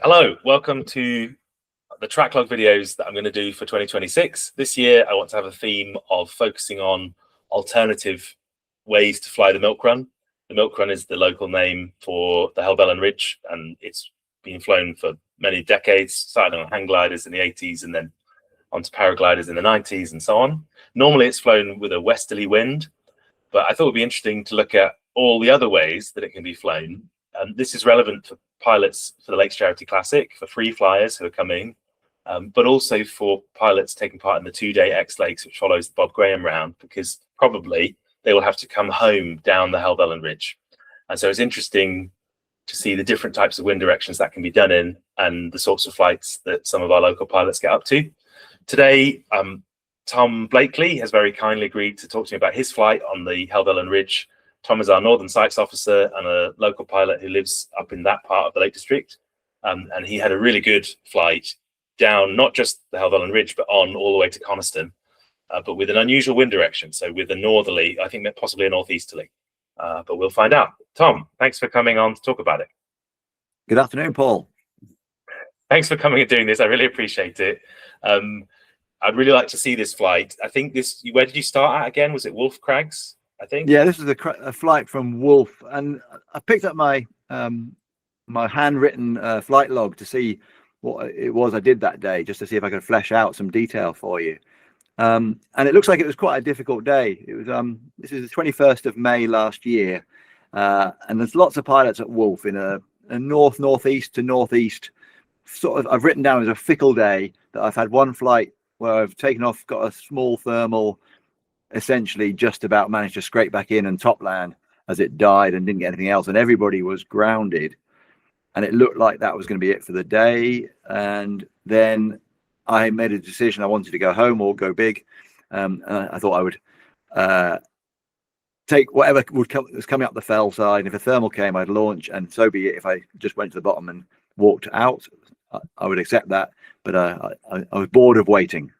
Hello, welcome to the tracklog videos that I'm going to do for 2026. This year, I want to have a theme of focusing on alternative ways to fly the milk run. The milk run is the local name for the Helvellyn Ridge, and it's been flown for many decades, started on hang gliders in the 80s and then onto paragliders in the 90s and so on. Normally, it's flown with a westerly wind, but I thought it would be interesting to look at all the other ways that it can be flown. And this is relevant for pilots for the Lakes Charity Classic, for free flyers who are coming, but also for pilots taking part in the 2-day X Lakes, which follows the Bob Graham round, because probably they will have to come home down the Helvellyn Ridge. And so it's interesting to see the different types of wind directions that can be done in and the sorts of flights that some of our local pilots get up to. Today, Tom Blakely has very kindly agreed to talk to me about his flight on the Helvellyn Ridge. Tom is our Northern Sites officer and a local pilot who lives up in that part of the Lake District. And he had a really good flight down, not just the Helvellyn Ridge, but on all the way to Coniston, but with an unusual wind direction. So with a northerly, I think possibly a northeasterly, but we'll find out. Tom, thanks for coming on to talk about it. Good afternoon, Paul. Thanks for coming and doing this. I really appreciate it. I'd really like to see this flight. I think where did you start at again? Was it Wolf Crags, I think? Yeah, this is a flight from Wolf, and I picked up my my handwritten flight log to see what it was I did that day, just to see if I could flesh out some detail for you. And it looks like it was quite a difficult day. It was this is the 21st of May last year, and there's lots of pilots at Wolf in a northeast to northeast sort of. I've written down as a fickle day that I've had one flight where I've taken off, got a small thermal, essentially just about managed to scrape back in and top land as it died and didn't get anything else, and everybody was grounded, and it looked like that was going to be it for the day. And then I made a decision. I wanted to go home or go big. And I thought I would take whatever was coming up the fell side, and if a thermal came, I'd launch, and so be it. If I just went to the bottom and walked out, I would accept that. But I was bored of waiting.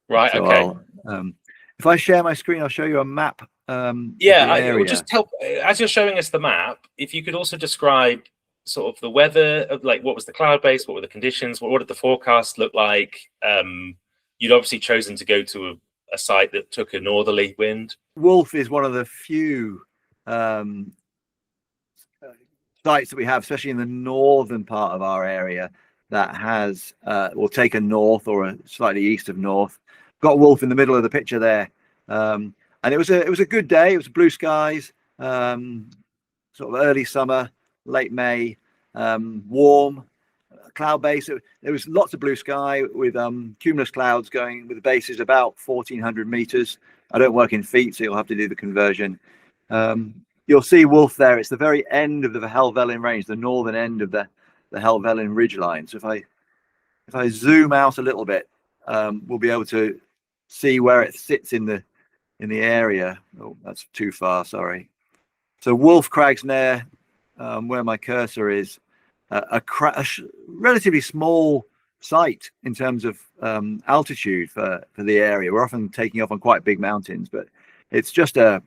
Right. So okay. If I share my screen, I'll show you a map. Yeah, it will just help as you're showing us the map. If you could also describe sort of the weather, like what was the cloud base, what were the conditions, what did the forecast look like? You'd obviously chosen to go to a site that took a northerly wind. Wolf is one of the few sites that we have, especially in the northern part of our area, that has will take a north or a slightly east of north. Got Wolf in the middle of the picture there, and it was a good day. It was blue skies, sort of early summer, late May, warm, cloud base. There was lots of blue sky with cumulus clouds going with the bases about 1,400 meters. I don't work in feet, so you'll have to do the conversion. You'll see Wolf there. It's the very end of the Helvellyn range, the northern end of the Helvellyn ridge line. So if I zoom out a little bit, we'll be able to see where it sits in the area. Oh, that's too far, sorry. So Wolf Crags, where my cursor is, a relatively small site in terms of altitude for the area. We're often taking off on quite big mountains, but it's just a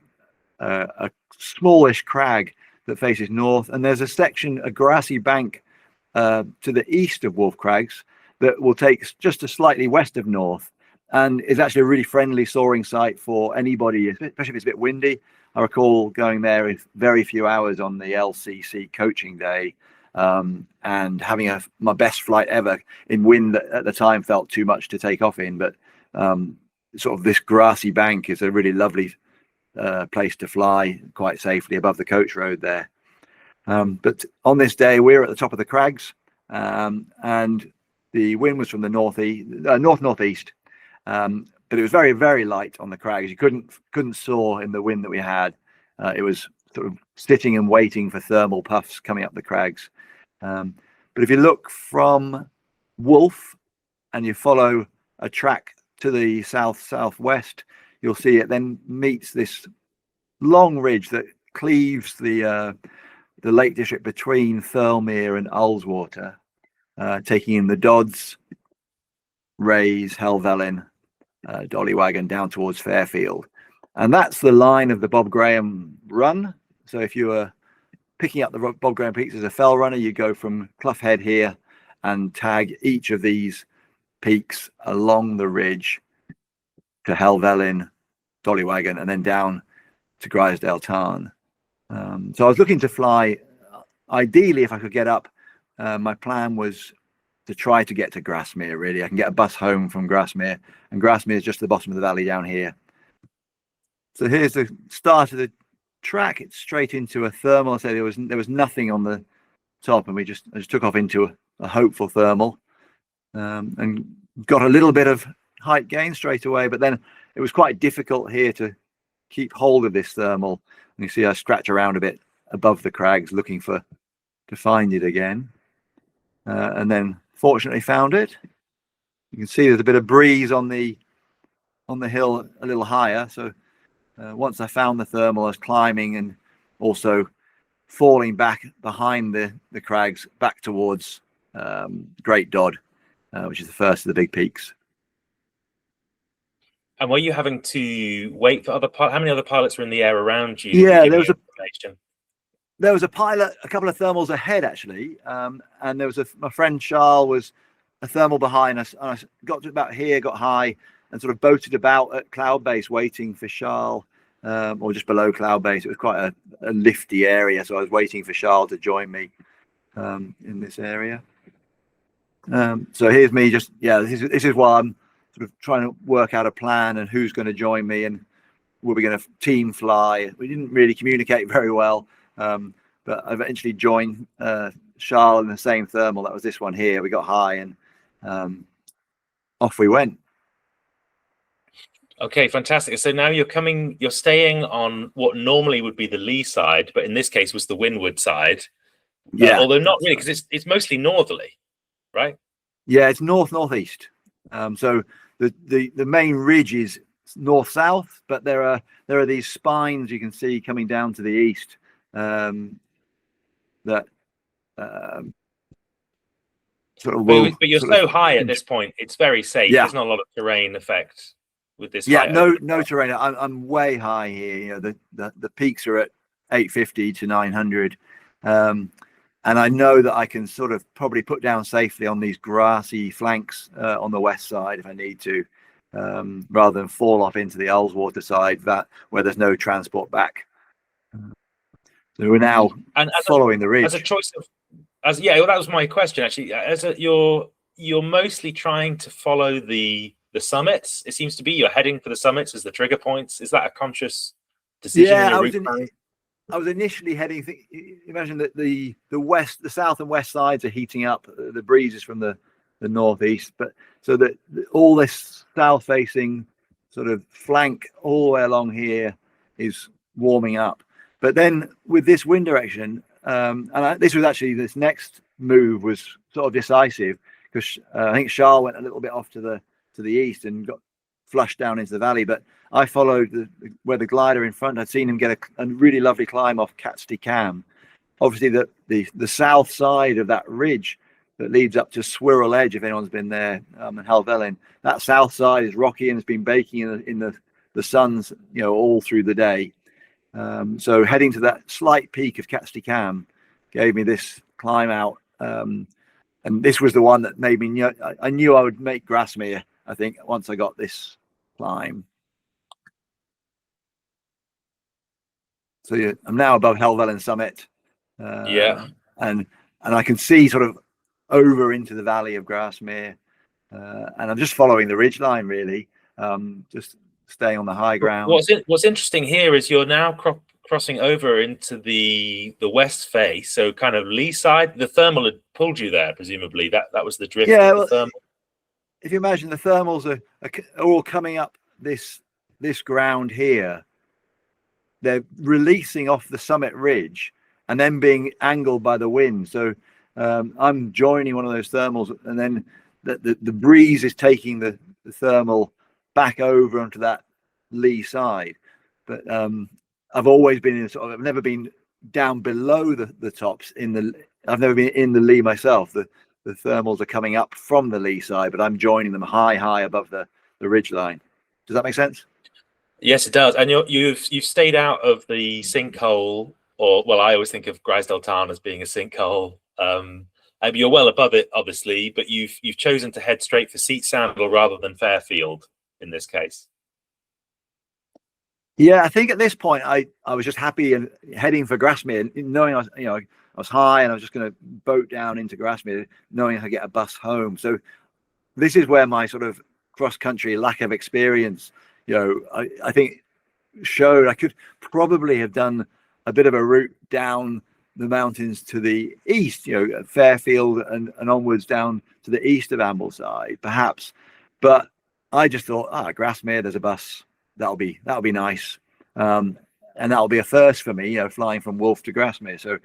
smallish crag that faces north, and there's a section, a grassy bank to the east of Wolf Crags that will take just a slightly west of north, and is actually a really friendly soaring site for anybody, especially if it's a bit windy. I recall going there with very few hours on the LCC coaching day, and having my best flight ever in wind that at the time felt too much to take off in. But sort of this grassy bank is a really lovely place to fly quite safely above the coach road there. But on this day, we're at the top of the crags, and the wind was from the northeast, but it was very, very light on the crags. You couldn't soar in the wind that we had. It was sort of sitting and waiting for thermal puffs coming up the crags. But if you look from Wolf and you follow a track to the southwest, you'll see it then meets this long ridge that cleaves the Lake District between Thirlmere and Ullswater, taking in the Dodds, Rays, Helvellyn, Dollywagon down towards Fairfield. And that's the line of the Bob Graham run. So if you were picking up the Bob Graham Peaks as a fell runner, you go from Clough Head here and tag each of these peaks along the ridge to Helvellyn, Dollywagon, and then down to Grisdale Tarn. So I was looking to fly, ideally, if I could get up. My plan was to try to get to Grasmere, really. I can get a bus home from Grasmere, and Grasmere is just the bottom of the valley down here. So here's the start of the track. It's straight into a thermal. I say there was nothing on the top, and I just took off into a hopeful thermal, and got a little bit of height gain straight away. But then it was quite difficult here to keep hold of this thermal. And you see I scratch around a bit above the crags looking to find it again, and then fortunately found it. You can see there's a bit of breeze on the hill a little higher. So once I found the thermal, I was climbing and also falling back behind the crags back towards Great Dodd, which is the first of the big peaks. And were you having to wait for other pilots? How many other pilots were in the air around you? Yeah, there was a pilot a couple of thermals ahead, actually, and there was my friend Charles was a thermal behind us, and I got to about here, got high, and sort of boated about at Cloud Base waiting for Charles, or just below Cloud Base. It was quite a lifty area, so I was waiting for Charles to join me in this area. So here's me this is why I'm sort of trying to work out a plan and who's going to join me, and were we going to team fly. We didn't really communicate very well, but I eventually joined Charles in the same thermal. That was this one here. We got high, and off we went. Okay, fantastic. So now you're staying on what normally would be the lee side, but in this case was the windward side. Yeah, although not really, because it's mostly northerly, right? Yeah, it's northeast. So the main ridge is north-south, but there are these spines you can see coming down to the east, that sort of will. But you're so high at this point; it's very safe. Yeah. There's not a lot of terrain effect with this. Yeah, no terrain. I'm way high here. You know, the peaks are at 850 to 900, and I know that I can sort of probably put down safely on these grassy flanks on the west side if I need to, rather than fall off into the Ullswater side where there's no transport back. So we're now following the ridge. As a choice of, well, that was my question actually. You're mostly trying to follow the summits. It seems to be you're heading for the summits as the trigger points. Is that a conscious decision? Yeah, I was initially heading. Imagine that the south and west sides are heating up. The breeze is from the northeast, but so that all this south-facing sort of flank all the way along here is warming up. But then with this wind direction, this next move was sort of decisive, because I think Charles went a little bit off to the east and got flushed down into the valley. But I followed where the glider in front. I'd seen him get a really lovely climb off Catstead Cam. Obviously, the south side of that ridge that leads up to Swirl Edge, if anyone's been there, in Helvellyn, that south side is rocky and has been baking in the suns, all through the day. So heading to that slight peak of Catstead Cam gave me this climb out, and this was the one that made me I knew I would make Grasmere, I think, once I got this climb. So I'm now above Helvellyn summit, and I can see sort of over into the valley of Grasmere, and I'm just following the ridge line, really, just staying on the high ground. What's interesting here is you're now crossing over into the west face, so kind of lee side. The thermal had pulled you there, presumably. That was the drift. Yeah, of the thermal. If you imagine the thermals are all coming up this ground here, they're releasing off the summit ridge and then being angled by the wind. So I'm joining one of those thermals, and then the breeze is taking the thermal back over onto that lee side. But I've always been I've never been down below the tops I've never been in the lee myself. The thermals are coming up from the lee side, but I'm joining them high above the ridge line. Does that make sense? Yes, it does. And you've stayed out of the sinkhole, or I always think of Grisdale Tarn as being a sinkhole. You're well above it, obviously, but you've chosen to head straight for Seat Sandal rather than Fairfield in this case. Yeah, I think at this point I was just happy and heading for Grasmere, knowing I was high and I was just going to boat down into Grasmere, knowing I could get a bus home. So this is where my sort of cross-country lack of experience, I think showed. I could probably have done a bit of a route down the mountains to the east, Fairfield and onwards down to the east of Ambleside, perhaps. But I just thought, Grasmere, there's a bus. That'll be nice. And that'll be a first for me, flying from Wolf to Grasmere. So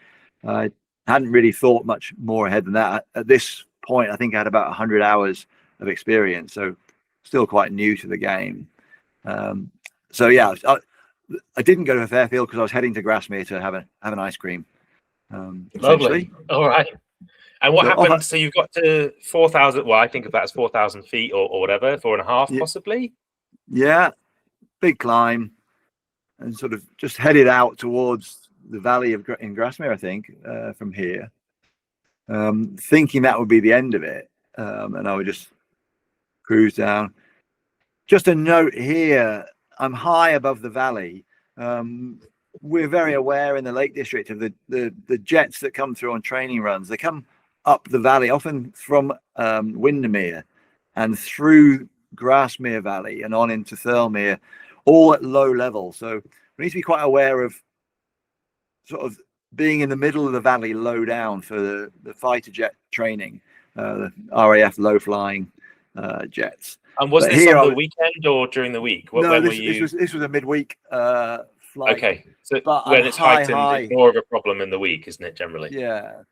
I hadn't really thought much more ahead than that. At this point, I think I had about 100 hours of experience. So still quite new to the game. So yeah, I didn't go to Fairfield because I was heading to Grasmere to have an ice cream. Lovely. All right. And what happened? So you got to 4,000. Well, I think of that as 4,000 feet or whatever, 4.5 possibly. Yeah, big climb, and sort of just headed out towards the valley in Grasmere, I think, from here, thinking that would be the end of it, and I would just cruise down. Just a note here: I'm high above the valley. We're very aware in the Lake District of the jets that come through on training runs. They come up the valley, often from Windermere and through Grasmere Valley and on into Thirlmere, all at low level. So we need to be quite aware of sort of being in the middle of the valley, low down for the fighter jet training, the RAF low flying jets. And was this on the weekend or during the week? This was a midweek flight. Okay, so when it's heightened, it's more of a problem in the week, isn't it, generally? Yeah,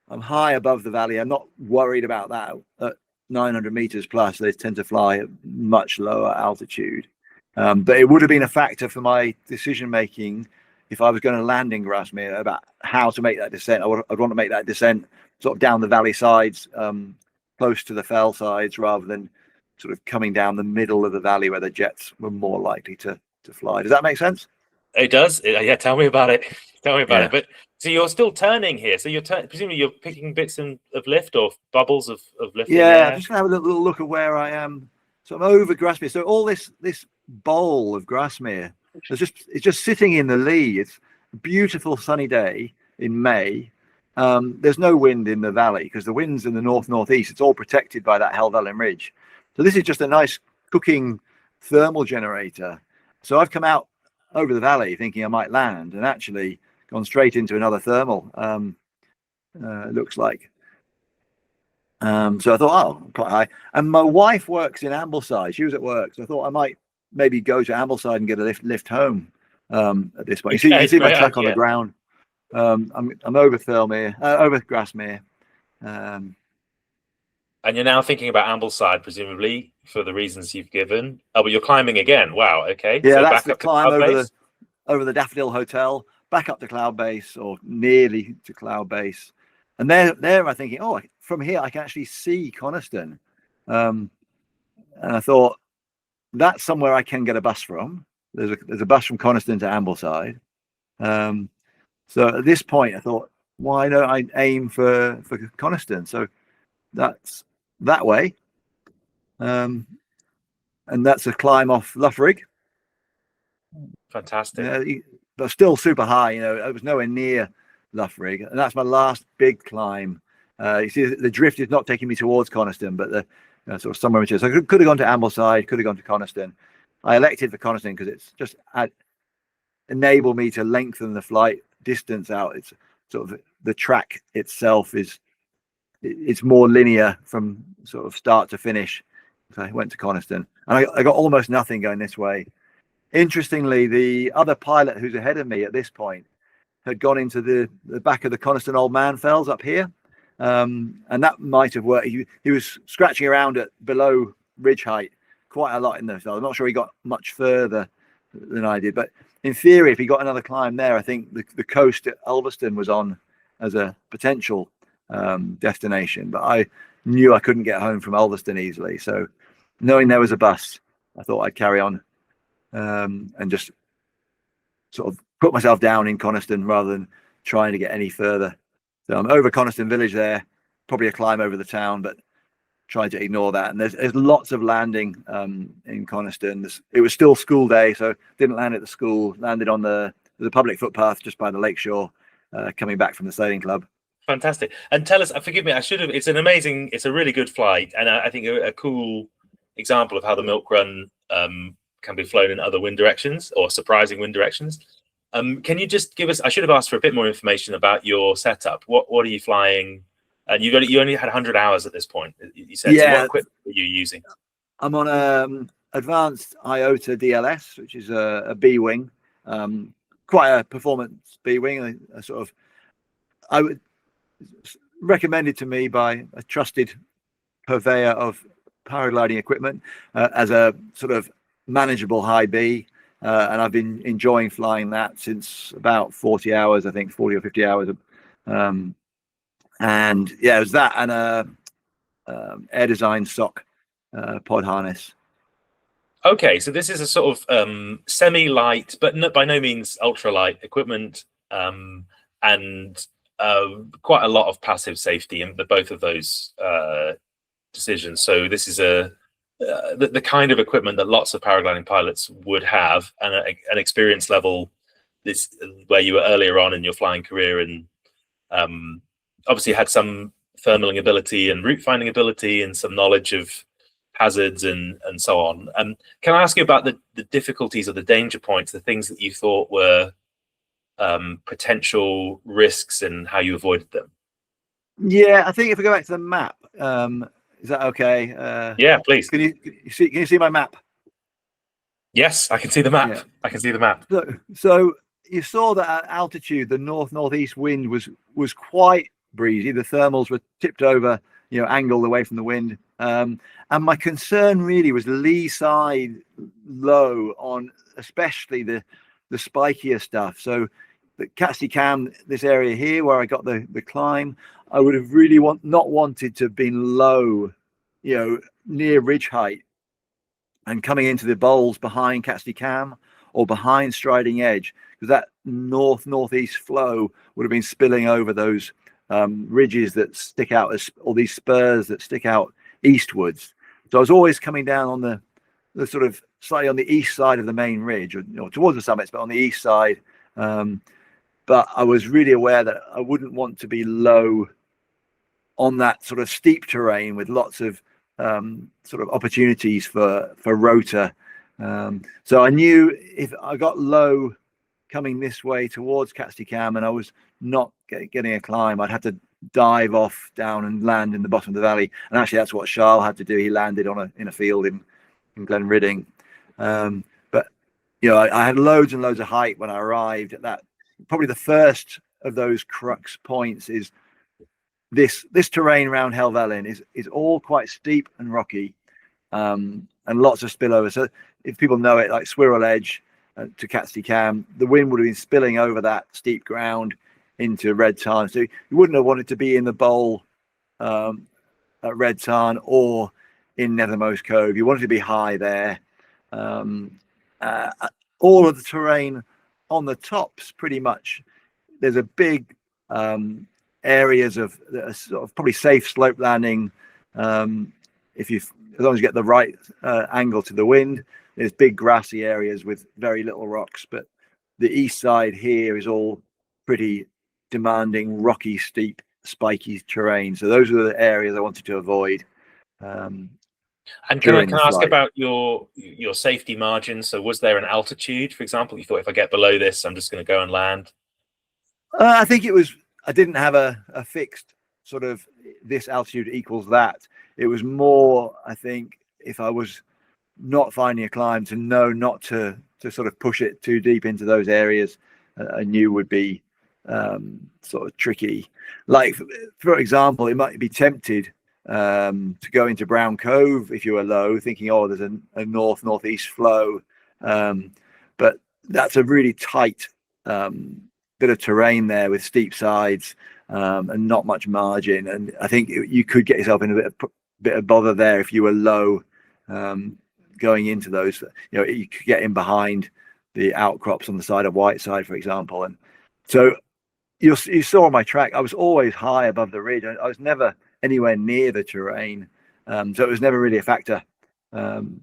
I'm high above the valley. I'm not worried about that. At 900 meters plus, they tend to fly at much lower altitude. But it would have been a factor for my decision making if I was going to land in Grasmere about how to make that descent. I'd want to make that descent sort of down the valley sides, close to the fell sides, rather than sort of coming down the middle of the valley where the jets were more likely to fly. Does that make sense? It does. Yeah, tell me about it. Tell me about it. But so you're still turning here. So presumably you're picking bits of lift or bubbles of lift. Yeah, I'm just gonna have a little look at where I am. So I'm over Grasmere. So all this bowl of Grasmere, it's just sitting in the lee. It's a beautiful sunny day in May. There's no wind in the valley because the wind's in the northeast. It's all protected by that Helvellyn ridge. So this is just a nice cooking thermal generator. So I've come out over the valley thinking I might land, and actually gone straight into another thermal. It looks like. So I thought, quite high. And my wife works in Ambleside. She was at work, so I thought I might maybe go to Ambleside and get a lift home. At this point, you can see my track on the ground. I'm over Thirlmere, over Grasmere. And you're now thinking about Ambleside, presumably, for the reasons you've given. Oh, but you're climbing again. Wow. Okay. Yeah, so that's the climb over the Daffodil Hotel, back up to Cloud Base, or nearly to Cloud Base. And there I'm thinking, from here I can actually see Coniston. And I thought, that's somewhere I can get a bus from. There's a bus from Coniston to Ambleside. So at this point I thought, why don't I aim for Coniston? So that's that way. And that's a climb off Loughrig. Fantastic. But still super high, it was nowhere near Loughrig. And that's my last big climb. You see, the drift is not taking me towards Coniston, but the sort of somewhere in between. So I could have gone to Ambleside, could have gone to Coniston. I elected for Coniston because it's just enabled me to lengthen the flight distance out. It's sort of the track itself it's more linear from sort of start to finish. So I went to Coniston, and I got almost nothing going this way. Interestingly, the other pilot who's ahead of me at this point had gone into the back of the Coniston Old Man Fells up here, and that might have worked. He was scratching around at below ridge height quite a lot in those. I'm not sure he got much further than I did, but in theory, if he got another climb there, I think the coast at Ulverston was on as a potential destination. But I knew I couldn't get home from Ulverston easily, so knowing there was a bus, I thought I'd carry on and just sort of put myself down in Coniston rather than trying to get any further. So I'm over Coniston village there, probably a climb over the town, but try to ignore that. And there's lots of landing in Coniston. It was still school day, so didn't land at the school, landed on the public footpath just by the lakeshore, coming back from the sailing club. Fantastic. And tell us, forgive me, I should have, it's a really good flight, and I think a cool example of how the milk run can be flown in other wind directions, or surprising wind directions. Can you just give us, I should have asked for a bit more information about your setup. What are you flying? And you only had 100 hours at this point, you said. Yeah. So what equipment are you using? I'm on advanced IOTA DLS, which is a B wing, quite a performance B wing. I would recommended to me by a trusted purveyor of paragliding equipment as a sort of manageable high B, and I've been enjoying flying that since about 40 hours, I think 40 or 50 hours. And yeah, it was that and a air design sock pod harness. Okay, so this is a sort of semi-light, but by no means ultra-light equipment, and quite a lot of passive safety in both of those decisions. So this is the kind of equipment that lots of paragliding pilots would have, and an experience level this where you were earlier on in your flying career, and obviously had some thermaling ability and route finding ability and some knowledge of hazards and so on. Can I ask you about the difficulties or the danger points, the things that you thought were potential risks and how you avoided them? Yeah, I think if we go back to the map, is that okay? Yeah, please. Can you see my map? Yes, I can see the map. Yeah. I can see the map. So you saw that at altitude, the northeast wind was quite breezy. The thermals were tipped over, angled away from the wind. And my concern really was lee side low on especially the spikier stuff. So the Catsley Cam, this area here where I got the climb, I would have really not wanted to have been low, near ridge height and coming into the bowls behind Catsley Cam or behind Striding Edge, because that northeast flow would have been spilling over those ridges that stick out or these spurs that stick out eastwards. So I was always coming down on the sort of slightly on the east side of the main ridge, or towards the summits, but on the east side. But I was really aware that I wouldn't want to be low on that sort of steep terrain with lots of sort of opportunities for rotor. So I knew if I got low coming this way towards Catsley Cam and I was not getting a climb, I'd have to dive off down and land in the bottom of the valley. And actually that's what Charles had to do. He landed in a field in Glenridding. But I had loads and loads of height when I arrived at that. Probably the first of those crux points is this terrain around Helvellyn is all quite steep and rocky, and lots of spillover. So if people know it, like Swirl Edge to Catsley Cam, the wind would have been spilling over that steep ground into Red Tarn. So you wouldn't have wanted to be in the bowl at Red Tarn or in Nethermost Cove. You wanted to be high there. All of the terrain on the tops, pretty much, there's a big areas of sort of probably safe slope landing. As long as you get the right angle to the wind, there's big grassy areas with very little rocks. But the east side here is all pretty demanding, rocky, steep, spiky terrain. So those are the areas I wanted to avoid. And can I ask about your safety margin? So was there an altitude, for example, you thought if I get below this, I'm just going to go and land? I think I didn't have a fixed sort of this altitude equals that. It was more, I think, if I was not finding a climb, to know not to sort of push it too deep into those areas I knew would be sort of tricky. Like, for example, it might be tempted to go into Brown Cove if you were low, thinking, oh, there's a northeast flow, but that's a really tight bit of terrain there with steep sides and not much margin, and I think you could get yourself in a bit of bother there if you were low going into those. You could get in behind the outcrops on the side of Whiteside, for example. And so you saw on my track I was always high above the ridge. I was never anywhere near the terrain. So it was never really a factor from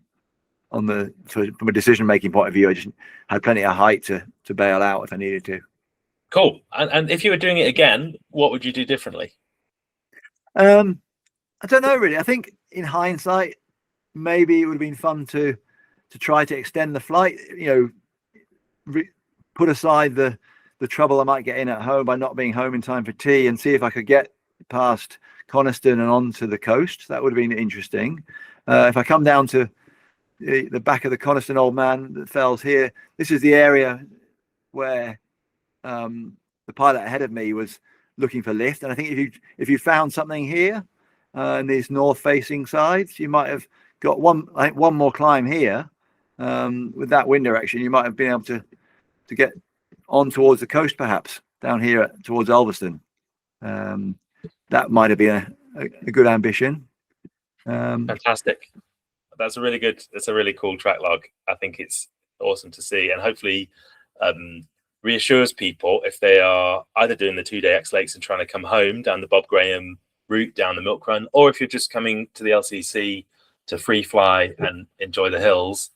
a decision making point of view. I just had plenty of height to bail out if I needed to. Cool. And if you were doing it again, what would you do differently? I don't know really. I think in hindsight, maybe it would have been fun to try to extend the flight. Put aside the trouble I might get in at home by not being home in time for tea, and see if I could get past Coniston and onto the coast. That would have been interesting. If I come down to the back of the Coniston Old Man that fells here, this is the area where the pilot ahead of me was looking for lift, and I think if you found something here in these north-facing sides, you might have got one more climb here. With that wind direction, you might have been able to get on towards the coast, perhaps down here towards Ulverston. That might have been a good ambition. Fantastic. That's a really cool track log. I think it's awesome to see, and hopefully reassures people if they are either doing the 2-day X Lakes and trying to come home down the Bob Graham route down the Milk Run, or if you're just coming to the LCC to free fly and enjoy the hills.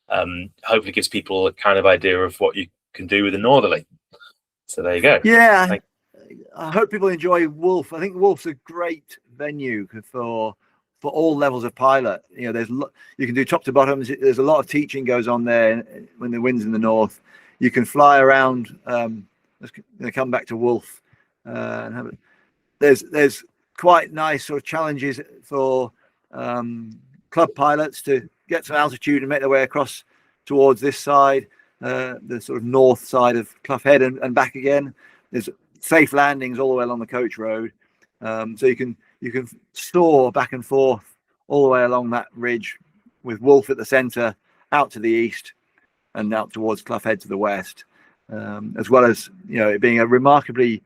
Hopefully gives people a kind of idea of what you can do with a northerly. So there you go. Yeah, I hope people enjoy Wolf. I think Wolf's a great venue for all levels of pilot. You can do top to bottom. There's a lot of teaching goes on there when the wind's in the north. You can fly around. Let's come back to Wolf. And there's quite nice sort of challenges for club pilots to get some altitude and make their way across towards this side, the sort of north side of Clough Head and back again. There's safe landings all the way along the coach road, so you can soar back and forth all the way along that ridge with Wolf at the centre, out to the east and out towards Clough Head to the west, as well as it being a remarkably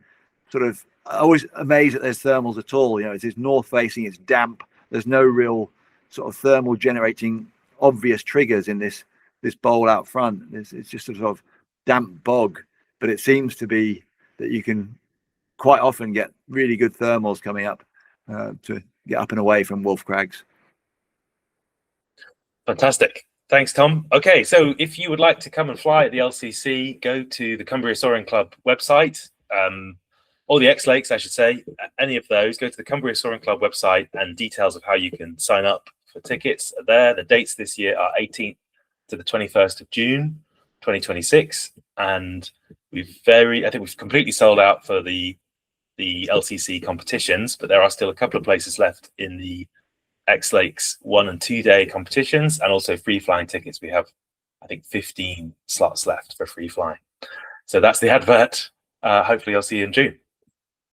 sort of, always amazed that there's thermals at all. It's north facing, it's damp, there's no real sort of thermal generating obvious triggers in this bowl out front. It's just a sort of damp bog, but it seems to be that you can quite often get really good thermals coming up to get up and away from Wolf Crags. Fantastic. Thanks, Tom. Okay, so if you would like to come and fly at the LCC, go to the Cumbria Soaring Club website, or the X Lakes, I should say, any of those. Go to the Cumbria Soaring Club website, and details of how you can sign up for tickets are there. The dates this year are 18th to the 21st of June, 2026, and I think we've completely sold out for the LCC competitions, but there are still a couple of places left in the X Lakes 1 and 2 day competitions, and also free flying tickets. We have, I think, 15 slots left for free flying. So that's the advert. Hopefully I'll see you in June.